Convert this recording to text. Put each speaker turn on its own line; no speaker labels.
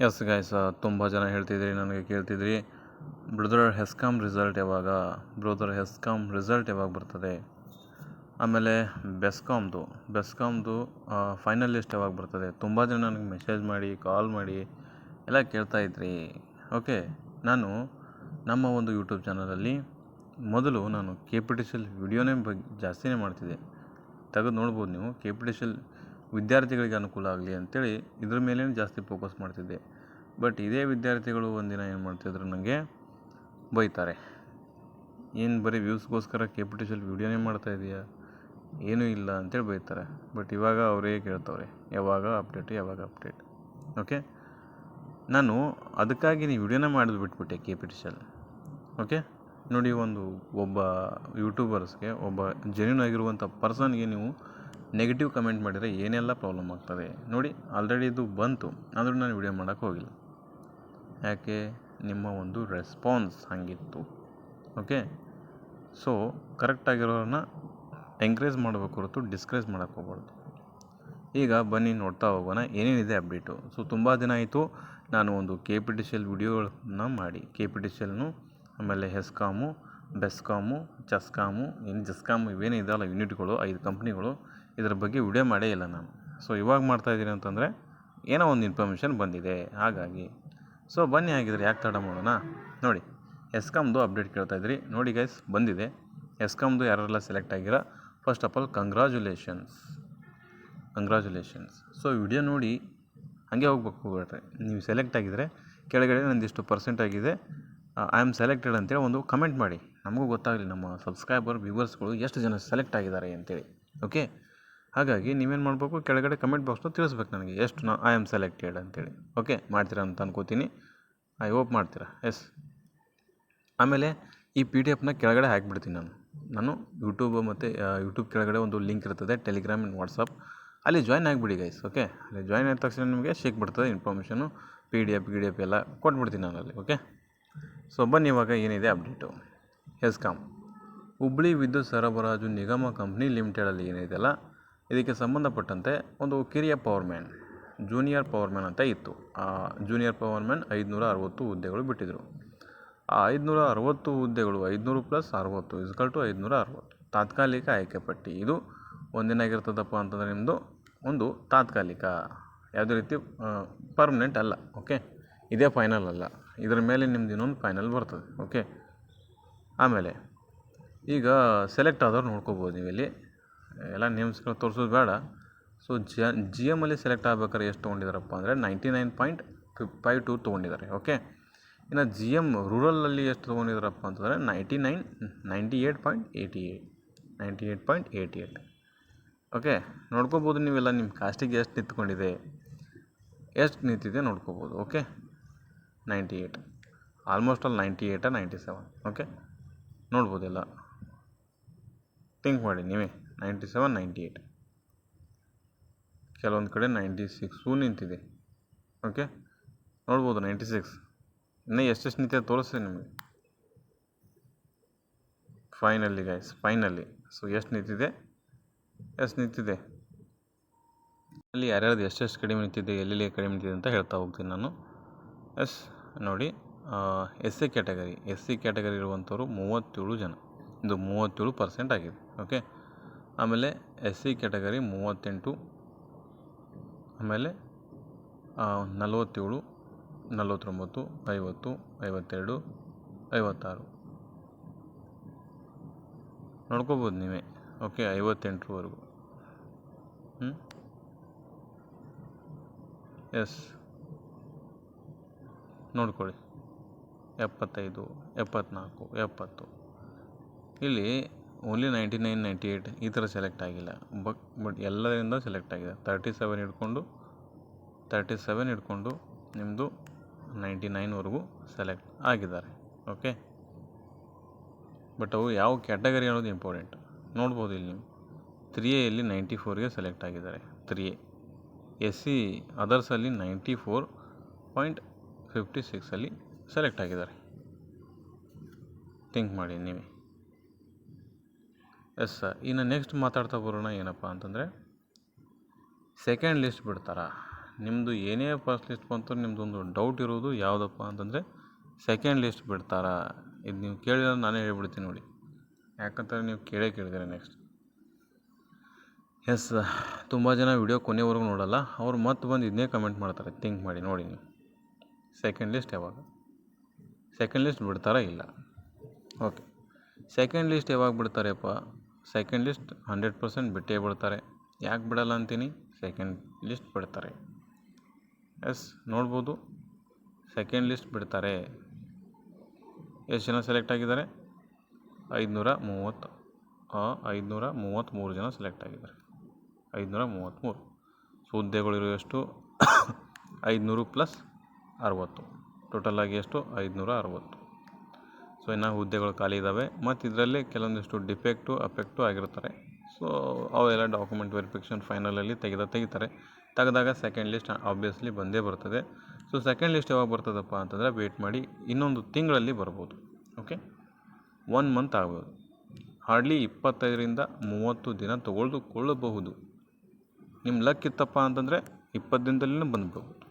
Yes guys, ತುಂಬ ಜನ ಹೇಳ್ತಿದ್ರಿ, ನನಗೆ ಕೇಳ್ತಿದ್ರಿ ಬ್ರದರ್ ಹೆಸ್ಕಾಮ್ ರಿಸಲ್ಟ್ ಯಾವಾಗ ಬರ್ತದೆ, ಆಮೇಲೆ ಬೆಸ್ಕಾಮ್ದು ಫೈನಲ್ ಲಿಸ್ಟ್ ಯಾವಾಗ ಬರ್ತದೆ. ತುಂಬ ಜನ ನನಗೆ ಮೆಸೇಜ್ ಮಾಡಿ, ಕಾಲ್ ಮಾಡಿ ಎಲ್ಲ ಕೇಳ್ತಾಯಿದ್ರಿ. ಓಕೆ, ನಾನು ನಮ್ಮ ಒಂದು ಯೂಟ್ಯೂಬ್ ಚಾನಲಲ್ಲಿ ಮೊದಲು ನಾನು KPTCL ವಿಡಿಯೋನೇ ಜಾಸ್ತಿನೇ ಮಾಡ್ತಿದ್ದೆ. ತೆಗೆದು ನೋಡ್ಬೋದು ನೀವು. KPTCL ವಿದ್ಯಾರ್ಥಿಗಳಿಗೆ ಅನುಕೂಲ ಆಗಲಿ ಅಂಥೇಳಿ ಇದ್ರ ಮೇಲೆ ಜಾಸ್ತಿ ಫೋಕಸ್ ಮಾಡ್ತಿದ್ದೆ. ಬಟ್ ಇದೇ ವಿದ್ಯಾರ್ಥಿಗಳು ಒಂದಿನ ಏನು ಮಾಡ್ತಿದ್ರು, ನನಗೆ ಬೈತಾರೆ, ಏನು ಬರೀ ವ್ಯೂಸ್ಗೋಸ್ಕರ KPTCL ವಿಡಿಯೋನೇ ಮಾಡ್ತಾ ಇದೆಯಾ, ಏನೂ ಇಲ್ಲ ಅಂತೇಳಿ ಬೈತಾರೆ. ಬಟ್ ಇವಾಗ ಅವರೇ ಕೇಳ್ತವ್ರೆ, ಯಾವಾಗ ಅಪ್ಡೇಟ್. ಓಕೆ, ನಾನು ಅದಕ್ಕಾಗಿ ನೀವು ವಿಡಿಯೋನೇ ಮಾಡೋದು ಬಿಟ್ಬಿಟ್ಟೆ KPTCL. ಓಕೆ ನೋಡಿ, ಒಬ್ಬ ಯೂಟ್ಯೂಬರ್ಸ್ಗೆ, ಒಬ್ಬ ಜೆನ್ಯೂನ್ ಆಗಿರುವಂಥ ಪರ್ಸನ್ಗೆ ನೀವು ನೆಗೆಟಿವ್ ಕಮೆಂಟ್ ಮಾಡಿದರೆ ಏನೆಲ್ಲ ಪ್ರಾಬ್ಲಮ್ ಆಗ್ತದೆ ನೋಡಿ. ಆಲ್ರೆಡಿ ಇದು ಬಂತು, ಆದರೂ ನಾನು ವಿಡಿಯೋ ಮಾಡೋಕ್ಕೆ ಹೋಗಿಲ್ಲ. ಯಾಕೆ? ನಿಮ್ಮ ಒಂದು ರೆಸ್ಪಾನ್ಸ್ ಹಾಗಿತ್ತು. ಓಕೆ, ಸೊ ಕರೆಕ್ಟಾಗಿರೋರನ್ನ ಎಂಕರೇಜ್ ಮಾಡಬೇಕು ಹೊರತು ಡಿಸ್ಕರೇಜ್ ಮಾಡೋಕ್ಕೆ ಹೋಗ್ಬಾರ್ದು. ಈಗ ಬನ್ನಿ ನೋಡ್ತಾ ಹೋಗೋಣ ಏನೇನಿದೆ ಅಪ್ಡೇಟು. ಸೊ ತುಂಬ ದಿನ ಆಯಿತು ನಾನು ಒಂದು KPTCL ವಿಡಿಯೋಗಳನ್ನ ಮಾಡಿ, KPTCLನು ಆಮೇಲೆ ಹೆಸ್ಕಾಮು, ಬೆಸ್ಕಾಮು, ಜಸ್ಕಾಮು ಇವೇನೇ ಇದೆಯಲ್ಲ ಯೂನಿಟ್ಗಳು, 5 ಕಂಪ್ನಿಗಳು, ಇದರ ಬಗ್ಗೆ ವಿಡಿಯೋ ಮಾಡೇ ಇಲ್ಲ ನಾನು. ಸೊ ಇವಾಗ ಮಾಡ್ತಾಯಿದ್ದೀನಿ ಅಂತಂದರೆ ಏನೋ ಒಂದು ಇನ್ಫಾರ್ಮೇಷನ್ ಬಂದಿದೆ, ಹಾಗಾಗಿ. ಸೊ ಬನ್ನಿ, ಆಗಿದ್ರೆ ಯಾಕೆ ತಡ ಮಾಡೋಣ. ನೋಡಿ, ಹೆಸ್ಕಾಮ್ದು ಅಪ್ಡೇಟ್ ಕೇಳ್ತಾಯಿದ್ರಿ. ನೋಡಿ ಗೈಸ್, ಬಂದಿದೆ ಹೆಸ್ಕಾಮ್ದು. ಯಾರೆಲ್ಲ ಸೆಲೆಕ್ಟ್ ಆಗಿರೋ, first of all congratulations. So video ನೋಡಿ ಹಾಗೆ ಹೋಗ್ಬೇಡ್ರಿ. ನೀವು ಸೆಲೆಕ್ಟ್ ಆಗಿದರೆ ಕೆಳಗಡೆ ನಂದಿಷ್ಟು ಪರ್ಸೆಂಟ್ ಆಗಿದೆ, ಐ ಆಮ್ ಸೆಲೆಕ್ಟೆಡ್ ಅಂತೇಳಿ ಒಂದು ಕಮೆಂಟ್ ಮಾಡಿ. ನಮಗೂ ಗೊತ್ತಾಗಲಿ, ನಮ್ಮ ಸಬ್ಸ್ಕ್ರೈಬರ್ ವ್ಯೂವರ್ಸ್ಗಳು ಎಷ್ಟು ಜನ ಸೆಲೆಕ್ಟ್ ಆಗಿದ್ದಾರೆ ಅಂತೇಳಿ. ಓಕೆ, ಹಾಗಾಗಿ ನೀವೇನು ಮಾಡಬೇಕು, ಕೆಳಗಡೆ ಕಮೆಂಟ್ ಬಾಕ್ಸ್ನ ತಿಳಿಸ್ಬೇಕು ನನಗೆ ಎಷ್ಟು ಐ ಆಮ್ ಸೆಲೆಕ್ಟೆಡ್ ಅಂತೇಳಿ. ಓಕೆ, ಮಾಡ್ತೀರಾ ಅಂತ ಅನ್ಕೋತೀನಿ, ಐ ಹೋಪ್ ಮಾಡ್ತೀರಾ. ಎಸ್, ಆಮೇಲೆ ಈ PDF ಕೆಳಗಡೆ ಹಾಕಿಬಿಡ್ತೀನಿ ನಾನು ಯೂಟ್ಯೂಬ್ ಕೆಳಗಡೆ ಒಂದು ಲಿಂಕ್ ಇರ್ತದೆ, ಟೆಲಿಗ್ರಾಮ್ ಆ್ಯಂಡ್ ವಾಟ್ಸಪ್, ಅಲ್ಲಿ ಜಾಯ್ನ್ ಆಗಿಬಿಡಿ ಗೈಸ್. ಓಕೆ, ಅಲ್ಲಿ ಜಾಯ್ನ್ ಆದ ತಕ್ಷಣ ನಿಮಗೆ ಸಿಕ್ಬಿಡ್ತದೆ ಇನ್ಫಾರ್ಮೇಷನು, PDF ಎಲ್ಲ ಕೊಟ್ಬಿಡ್ತೀನಿ ನಾನು ಅಲ್ಲಿ. ಓಕೆ, ಸೊ ಬನ್ನಿ ಇವಾಗ ಏನಿದೆ ಅಪ್ಡೇಟು. ಹೆಸ್ಕಾಮ್ ಹುಬ್ಬಳ್ಳಿ ವಿದ್ಯುತ್ ಸರಬರಾಜು ನಿಗಮ ಕಂಪ್ನಿ ಲಿಮಿಟೆಡಲ್ಲಿ ಏನಿದೆಯಲ್ಲ, ಇದಕ್ಕೆ ಸಂಬಂಧಪಟ್ಟಂತೆ ಒಂದು ಕಿರಿಯ ಪವರ್ಮ್ಯಾನ್, ಜೂನಿಯರ್ ಪವರ್ಮ್ಯಾನ್ ಅಂತ ಇತ್ತು. ಆ ಜೂನಿಯರ್ ಪವರ್ಮ್ಯಾನ್ 560 ಹುದ್ದೆಗಳು ಬಿಟ್ಟಿದ್ದರು. ಆ 560 ಹುದ್ದೆಗಳು 500 + 60 = 560 ತಾತ್ಕಾಲಿಕ ಆಯ್ಕೆ ಪಟ್ಟಿ. ಇದು ಒಂದಿನಾಗಿರ್ತದಪ್ಪ ಅಂತಂದರೆ ನಿಮ್ಮದು ಒಂದು ತಾತ್ಕಾಲಿಕ, ಯಾವುದೇ ರೀತಿ ಪರ್ಮನೆಂಟ್ ಅಲ್ಲ. ಓಕೆ, ಇದೇ ಫೈನಲ್ ಅಲ್ಲ, ಇದರ ಮೇಲೆ ನಿಮ್ದು ಇನ್ನೊಂದು ಫೈನಲ್ ಬರ್ತದೆ. ಓಕೆ, ಆಮೇಲೆ ಈಗ ಸೆಲೆಕ್ಟ್ ಆದವ್ರು ನೋಡ್ಕೋಬೋದು ನೀವಿಲ್ಲಿ. ಎಲ್ಲ ನೇಮ್ಸ್ಗಳು ತೋರಿಸೋದು ಬೇಡ. ಸೊ GM ಅಲ್ಲಿ ಸೆಲೆಕ್ಟ್ ಆಗ್ಬೇಕಾದ್ರೆ ಎಷ್ಟು ತೊಗೊಂಡಿದ್ದಾರಪ್ಪ ಅಂದರೆ 99.52 ತೊಗೊಂಡಿದ್ದಾರೆ. ಓಕೆ, ಇನ್ನು GM ರೂರಲಲ್ಲಿ ಎಷ್ಟು ತೊಗೊಂಡಿದ್ದಾರಪ್ಪ ಅಂತಂದರೆ 98.88. ಓಕೆ, ನೋಡ್ಕೋಬೋದು ನೀವೆಲ್ಲ, ನಿಮ್ಮ ಕಾಸ್ಟಿಗೆ ಎಷ್ಟು ನಿಂತಿದೆ ನೋಡ್ಕೋಬೋದು. Okay, 98, almost all 98 97. ಓಕೆ, ನೋಡ್ಬೋದೆಲ್ಲ, ಥಿಂಕ್ ಮಾಡಿ ನೀವೇ. 97, 98, ಕೆಲವೊಂದು ಕಡೆ 96 ನಿಂತಿದೆ. ಓಕೆ, ನೋಡ್ಬೋದು 96. ಇನ್ನೂ ಎಷ್ಟೆಷ್ಟು ನಿಂತಿದೆ ತೋರಿಸ್ತೀನಿ ನಿಮಗೆ ಫೈನಲಿ ಗೈಸ್, ಫೈನಲಿ. ಸೊ ಎಷ್ಟು ನಿಂತಿದೆ ಅಲ್ಲಿ ಯಾರ್ಯಾರ್ದು ಎಷ್ಟೆಷ್ಟು ಕಡಿಮೆ ನಿಂತಿದೆ, ಎಲ್ಲೆಲ್ಲಿ ಕಡಿಮೆ ನಿಂತಿದೆ ಅಂತ ಹೇಳ್ತಾ ಹೋಗ್ತೀನಿ ನಾನು. ಎಸ್, ನೋಡಿ, SC ಕ್ಯಾಟಗರಿ ಇರುವಂಥವ್ರು 37 ಜನ, ಇದು 37% ಆಗಿದೆ. ಓಕೆ, ಆಮೇಲೆ SC ಕ್ಯಾಟಗರಿ 38, ಆಮೇಲೆ 47, 49, 50, 52, 56 ನೋಡ್ಕೋಬೋದು ನೀವೇ. ಓಕೆ, 58ವರೆಗೂ. ಎಸ್, ನೋಡ್ಕೊಳ್ಳಿ, 75, 74, 70. ಇಲ್ಲಿ ಓನ್ಲಿ 99, 98 ಈ ಥರ ಸೆಲೆಕ್ಟ್ ಆಗಿಲ್ಲ. ಬಟ್ ಎಲ್ಲರಿಂದ ಸೆಲೆಕ್ಟ್ ಆಗಿದೆ. 37 ಹಿಡ್ಕೊಂಡು ನಿಮ್ಮದು 99ವರೆಗೂ ಸೆಲೆಕ್ಟ್ ಆಗಿದ್ದಾರೆ. ಓಕೆ, ಬಟ್ ಅವು ಯಾವ ಕ್ಯಾಟಗರಿ ಅನ್ನೋದು ಇಂಪಾರ್ಟೆಂಟ್. ನೋಡ್ಬೋದು ಇಲ್ಲಿ ನೀವು 3Aಯಲ್ಲಿ 94ಗೆ ಸೆಲೆಕ್ಟ್ ಆಗಿದ್ದಾರೆ. 3A SC ಅದರ್ಸಲ್ಲಿ 94.56 ಸೆಲೆಕ್ಟ್ ಆಗಿದ್ದಾರೆ. ಥಿಂಕ್ ಮಾಡಿ ನೀವೇ. ಎಸ್, ಇನ್ನು ನೆಕ್ಸ್ಟ್ ಮಾತಾಡ್ತಾ ಬರೋಣ. ಏನಪ್ಪ ಅಂತಂದರೆ ಸೆಕೆಂಡ್ ಲಿಸ್ಟ್ ಬಿಡ್ತಾರಾ, ನಿಮ್ಮದು ಏನೇ ಫಸ್ಟ್ ಲಿಸ್ಟ್ ಬಂತು ನಿಮ್ಮದೊಂದು ಡೌಟ್ ಇರೋದು ಯಾವುದಪ್ಪ ಅಂತಂದರೆ ಸೆಕೆಂಡ್ ಲಿಸ್ಟ್ ಬಿಡ್ತಾರಾ. ಇದು ನೀವು ಕೇಳಿದ್ರೆ ನಾನೇ ಹೇಳ್ಬಿಡ್ತೀನಿ ನೋಡಿ, ಯಾಕಂತಂದ್ರೆ ನೀವು ಕೇಳಿದ್ದೀರ ನೆಕ್ಸ್ಟ್. ಎಸ್, ತುಂಬ ಜನ ವಿಡಿಯೋ ಕೊನೆವರೆಗೂ ನೋಡಲ್ಲ, ಅವ್ರು ಮತ್ತೆ ಬಂದು ಇದನ್ನೇ ಕಮೆಂಟ್ ಮಾಡ್ತಾರೆ. ಥಿಂಕ್ ಮಾಡಿ ನೋಡಿ ನೀವು, ಸೆಕೆಂಡ್ ಲಿಸ್ಟ್ ಯಾವಾಗ, ಸೆಕೆಂಡ್ ಲಿಸ್ಟ್ ಬಿಡ್ತಾರಾ ಇಲ್ಲ. ಓಕೆ, ಸೆಕೆಂಡ್ ಲಿಸ್ಟ್ ಯಾವಾಗ ಬಿಡ್ತಾರೆಪ್ಪ? ಸೆಕೆಂಡ್ ಲಿಸ್ಟ್ 100% ಬಿಟ್ಟೇ ಬಿಡ್ತಾರೆ. ಯಾಕೆ ಬಿಡಲ್ಲ ಅಂತೀನಿ, ಸೆಕೆಂಡ್ ಲಿಸ್ಟ್ ಬಿಡ್ತಾರೆ. ಎಸ್, ನೋಡ್ಬೋದು, ಸೆಕೆಂಡ್ ಲಿಸ್ಟ್ ಬಿಡ್ತಾರೆ. ಎಷ್ಟು ಜನ ಸೆಲೆಕ್ಟ್ ಆಗಿದ್ದಾರೆ? 533 ಜನ ಸೆಲೆಕ್ಟ್ ಆಗಿದ್ದಾರೆ. 533. ಸೊ ಹುದ್ದೆಗಳಿರೋ ಎಷ್ಟು? 500 + 60, ಟೋಟಲಾಗಿ ಎಷ್ಟು? 560. ಸೊ ಇನ್ನು ಹುದ್ದೆಗಳು ಖಾಲಿ ಇದ್ದಾವೆ. ಮತ್ತು ಇದರಲ್ಲಿ ಕೆಲವೊಂದಿಷ್ಟು ಡಿಫೆಕ್ಟು ಅಫೆಕ್ಟು ಆಗಿರ್ತಾರೆ. ಸೊ ಅವೆಲ್ಲ ಡಾಕ್ಯುಮೆಂಟ್ ವೆರಿಫಿಕೇಷನ್ ಫೈನಲಲ್ಲಿ ತೆಗಿತಾರೆ. ತೆಗೆದಾಗ ಸೆಕೆಂಡ್ ಲಿಸ್ಟ್ ಆಬ್ವಿಯಸ್ಲಿ ಬಂದೇ ಬರ್ತದೆ. ಸೊ ಸೆಕೆಂಡ್ ಲಿಸ್ಟ್ ಯಾವಾಗ ಬರ್ತದಪ್ಪ ಅಂತಂದರೆ ವೇಟ್ ಮಾಡಿ, ಇನ್ನೊಂದು ತಿಂಗಳಲ್ಲಿ ಬರ್ಬೋದು. ಓಕೆ, 1 ಮಂತ್ ಆಗ್ಬೋದು. ಹಾರ್ಡ್ಲಿ 25ರಿಂದ 30 ದಿನ ತೆಗೆದುಕೊಳ್ಳಬಹುದು. ನಿಮ್ಮ ಲಕ್ ಇತ್ತಪ್ಪ ಅಂತಂದರೆ 20 ದಿನದಲ್ಲಿನೂ ಬಂದ್ಬಿಡ್ಬೋದು.